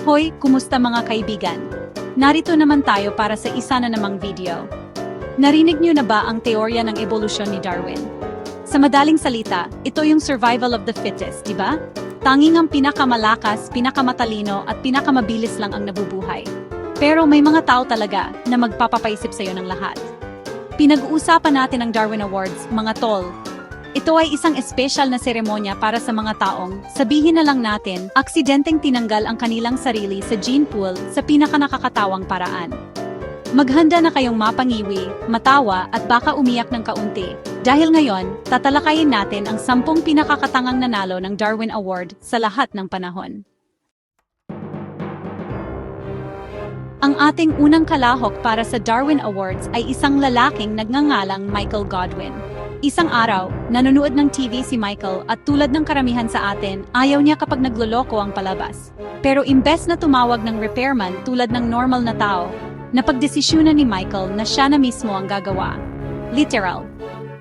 Ahoy, kumusta mga kaibigan? Narito naman tayo para sa isa na namang video. Narinig niyo na ba ang teorya ng ebolusyon ni Darwin? Sa madaling salita, ito yung survival of the fittest, di ba? Tanging ang pinakamalakas, pinakamatalino at pinakamabilis lang ang nabubuhay. Pero may mga tao talaga na magpapapaisip sa'yo ng lahat. Pinag-uusapan natin ang Darwin Awards, mga tol. Ito ay isang espesyal na seremonya para sa mga taong, sabihin na lang natin, aksidenteng tinanggal ang kanilang sarili sa gene pool sa pinakanakakatawang paraan. Maghanda na kayong mapangiwi, matawa at baka umiyak ng kaunti. Dahil ngayon, tatalakayin natin ang 10 pinakakatangang nanalo ng Darwin Award sa lahat ng panahon. Ang ating unang kalahok para sa Darwin Awards ay isang lalaking nagngangalang Michael Godwin. Isang araw, nanonood ng TV si Michael at tulad ng karamihan sa atin, ayaw niya kapag nagloloko ang palabas. Pero imbes na tumawag ng repairman tulad ng normal na tao, napagdesisyonan ni Michael na siya na mismo ang gagawa. Literal.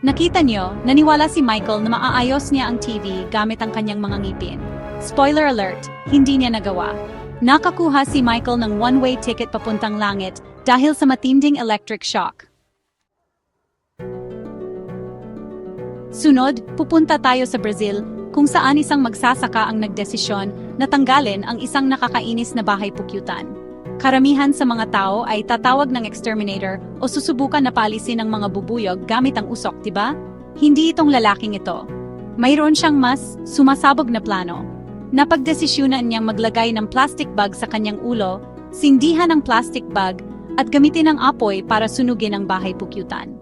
Nakita niyo, naniwala si Michael na maaayos niya ang TV gamit ang kanyang mga ngipin. Spoiler alert, hindi niya nagawa. Nakakuha si Michael ng one-way ticket papuntang langit dahil sa matinding electric shock. Sunod, pupunta tayo sa Brazil, kung saan isang magsasaka ang nagdesisyon na tanggalin ang isang nakakainis na bahay pukyutan. Karamihan sa mga tao ay tatawag ng exterminator o susubukan na palisin ang mga bubuyog gamit ang usok, diba? Hindi itong lalaking ito. Mayroon siyang mas sumasabog na plano. Napagdesisyonan niyang maglagay ng plastic bag sa kanyang ulo, sindihan ang plastic bag, at gamitin ang apoy para sunugin ang bahay pukyutan.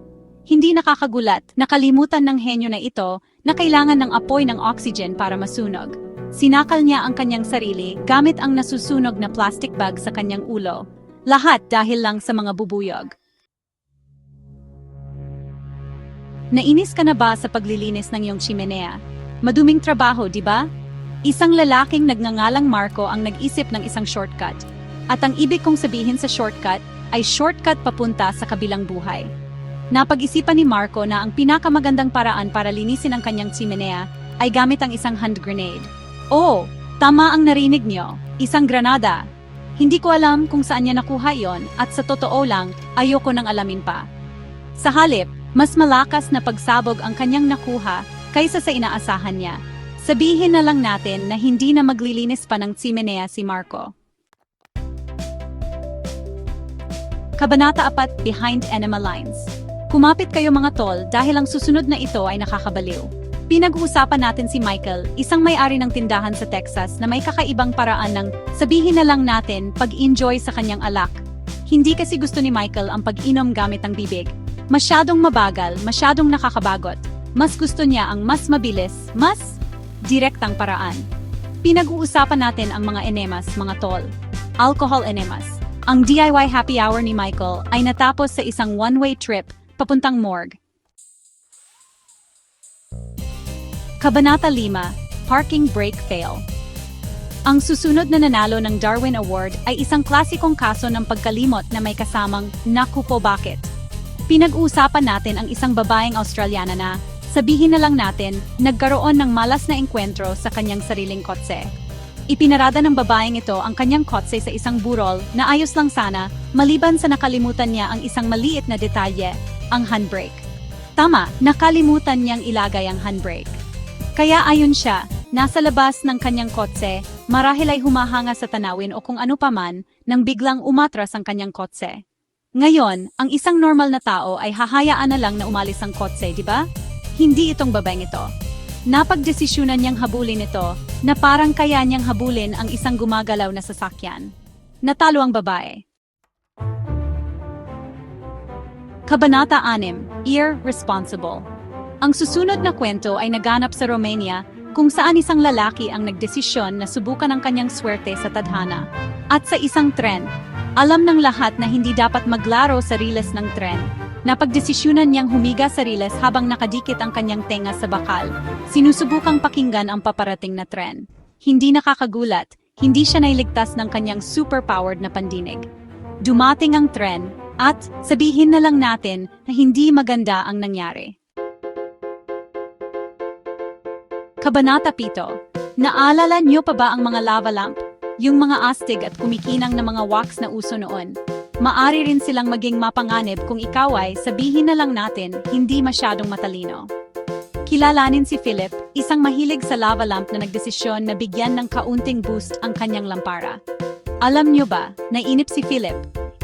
Hindi nakakagulat, nakalimutan ng henyo na ito na kailangan ng apoy ng oxygen para masunog. Sinakal niya ang kanyang sarili gamit ang nasusunog na plastic bag sa kanyang ulo. Lahat dahil lang sa mga bubuyog. Nainis ka na ba sa paglilinis ng iyong chimenea? Maduming trabaho, di ba? Isang lalaking nagngangalang Marco ang nag-isip ng isang shortcut. At ang ibig kong sabihin sa shortcut ay shortcut papunta sa kabilang buhay. Napag-isipan ni Marco na ang pinakamagandang paraan para linisin ang kanyang chimenea ay gamit ang isang hand grenade. Oh, tama ang narinig niyo, isang granada. Hindi ko alam kung saan niya nakuha iyon at sa totoo lang, ayoko nang alamin pa. Sa halip, mas malakas na pagsabog ang kanyang nakuha kaysa sa inaasahan niya. Sabihin na lang natin na hindi na maglilinis pa ng chimenea si Marco. Kabanata 4, Behind Enema Lines. Kumapit kayo mga tol dahil ang susunod na ito ay nakakabaliw. Pinag-uusapan natin si Michael, isang may-ari ng tindahan sa Texas na may kakaibang paraan ng sabihin na lang natin pag-enjoy sa kanyang alak. Hindi kasi gusto ni Michael ang pag-inom gamit ang bibig. Masyadong mabagal, masyadong nakakabagot. Mas gusto niya ang mas mabilis, mas direktang paraan. Pinag-uusapan natin ang mga enemas, mga tol. Alcohol enemas. Ang DIY happy hour ni Michael ay natapos sa isang one-way trip papuntang morgue. Kabanata 5, Parking Brake Fail. Ang susunod na nanalo ng Darwin Award ay isang klasikong kaso ng pagkalimot na may kasamang naku po bakit. Pinag-uusapan natin ang isang babaeng Australiana na, sabihin na lang natin, nagkaroon ng malas na engkwentro sa kanyang sariling kotse. Ipinarada ng babaeng ito ang kanyang kotse sa isang burol na ayos lang sana, maliban sa nakalimutan niya ang isang maliit na detalye, ang handbrake. Tama, nakalimutan niyang ilagay ang handbrake. Kaya ayon siya, nasa labas ng kanyang kotse, marahil ay humahanga sa tanawin o kung ano paman, nang biglang umatras ang kanyang kotse. Ngayon, ang isang normal na tao ay hahayaan na lang na umalis ang kotse, di ba? Hindi itong babaeng ito. Napagdesisyonan niyang habulin ito, na parang kaya niyang habulin ang isang gumagalaw na sasakyan. Natalo ang babae. Kabanata 6, Irresponsible. Ang susunod na kwento ay naganap sa Romania, kung saan isang lalaki ang nagdesisyon na subukan ang kanyang swerte sa tadhana. At sa isang tren, alam ng lahat na hindi dapat maglaro sa riles ng tren. Napagdesisyonan niyang humiga sa riles habang nakadikit ang kanyang tenga sa bakal. Sinusubukang pakinggan ang paparating na tren. Hindi nakakagulat, hindi siya nailigtas ng kanyang superpowered na pandinig. Dumating ang tren, at sabihin na lang natin na hindi maganda ang nangyari. Kabanata 7. Naalala niyo pa ba ang mga lava lamp? yung mga astig at kumikinang na mga wax na uso noon. Maari rin silang maging mapanganib kung ikaw ay, sabihin na lang natin, hindi masyadong matalino. Kilalanin si Philip, isang mahilig sa lava lamp na nagdesisyon na bigyan ng kaunting boost ang kanyang lampara. Alam niyo ba, nainip si Philip.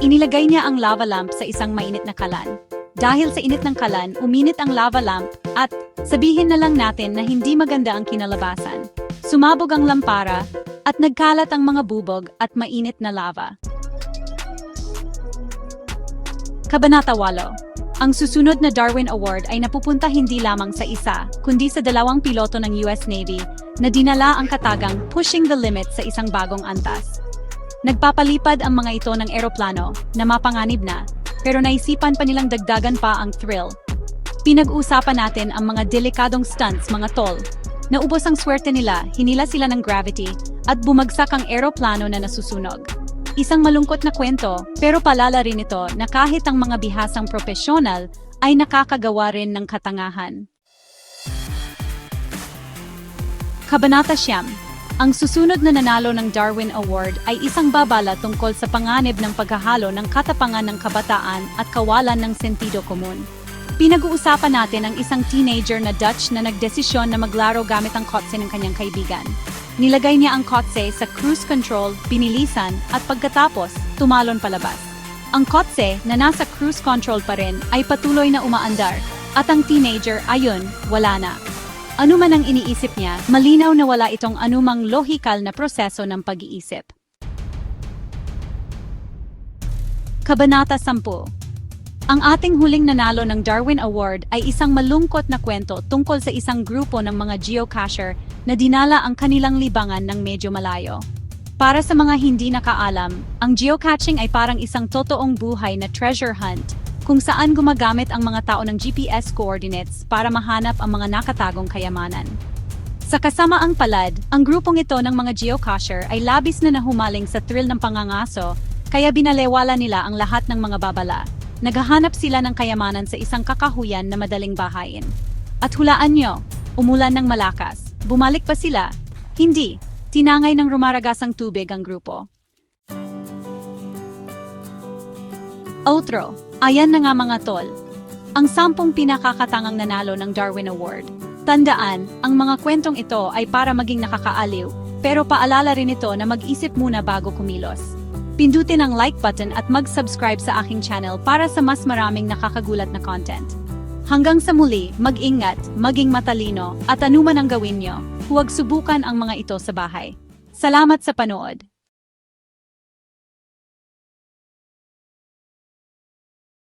Inilagay niya ang lava lamp sa isang mainit na kalan. Dahil sa init ng kalan, uminit ang lava lamp at sabihin na lang natin na hindi maganda ang kinalabasan. Sumabog ang lampara at nagkalat ang mga bubog at mainit na lava. Kabanata 8. Ang susunod na Darwin Award ay napupunta hindi lamang sa isa, kundi sa 2 piloto ng US Navy na dinala ang katagang pushing the limit sa isang bagong antas. Nagpapalipad ang mga ito ng eroplano na mapanganib na, pero naisipan pa nilang dagdagan pa ang thrill. Pinag-usapan natin ang mga delikadong stunts, mga tol. Naubos ang swerte nila, hinila sila ng gravity, at bumagsak ang eroplano na nasusunog. Isang malungkot na kwento, pero palala rin ito na kahit ang mga bihasang propesyonal ay nakakagawa rin ng katangahan. Kabanata 9. Ang susunod na nanalo ng Darwin Award ay isang babala tungkol sa panganib ng paghahalo ng katapangan ng kabataan at kawalan ng sentido komun. Pinag-uusapan natin ang isang teenager na Dutch na nagdesisyon na maglaro gamit ang kotse ng kanyang kaibigan. Nilagay niya ang kotse sa cruise control, binilisan, at pagkatapos, tumalon palabas. Ang kotse na nasa cruise control pa rin ay patuloy na umaandar, at ang teenager, ayun, wala na. Ano man ang iniisip niya, malinaw na wala itong anumang lohikal na proseso ng pag-iisip. Kabanata 10. Ang ating huling nanalo ng Darwin Award ay isang malungkot na kwento tungkol sa isang grupo ng mga geocacher na dinala ang kanilang libangan ng medyo malayo. Para sa mga hindi nakaalam, ang geocaching ay parang isang totoong buhay na treasure hunt kung saan gumagamit ang mga tao ng GPS coordinates para mahanap ang mga nakatagong kayamanan. Sa kasamaang palad, ang grupong ito ng mga geocacher ay labis na nahumaling sa thrill ng pangangaso, kaya binalewala nila ang lahat ng mga babala. Naghahanap sila ng kayamanan sa isang kakahuyan na madaling bahayin. At hulaan nyo, umulan ng malakas. Bumalik pa sila? Hindi. Tinangay ng rumaragasang tubig ang grupo. Outro. Ayan na nga mga tol. Ang 10 pinakakatangang nanalo ng Darwin Award. Tandaan, ang mga kwentong ito ay para maging nakakaaliw, pero paalala rin ito na mag-isip muna bago kumilos. Pindutin ang like button at mag-subscribe sa aking channel para sa mas maraming nakakagulat na content. Hanggang sa muli, mag-ingat, maging matalino, at anuman ang gawin nyo, huwag subukan ang mga ito sa bahay. Salamat sa panood!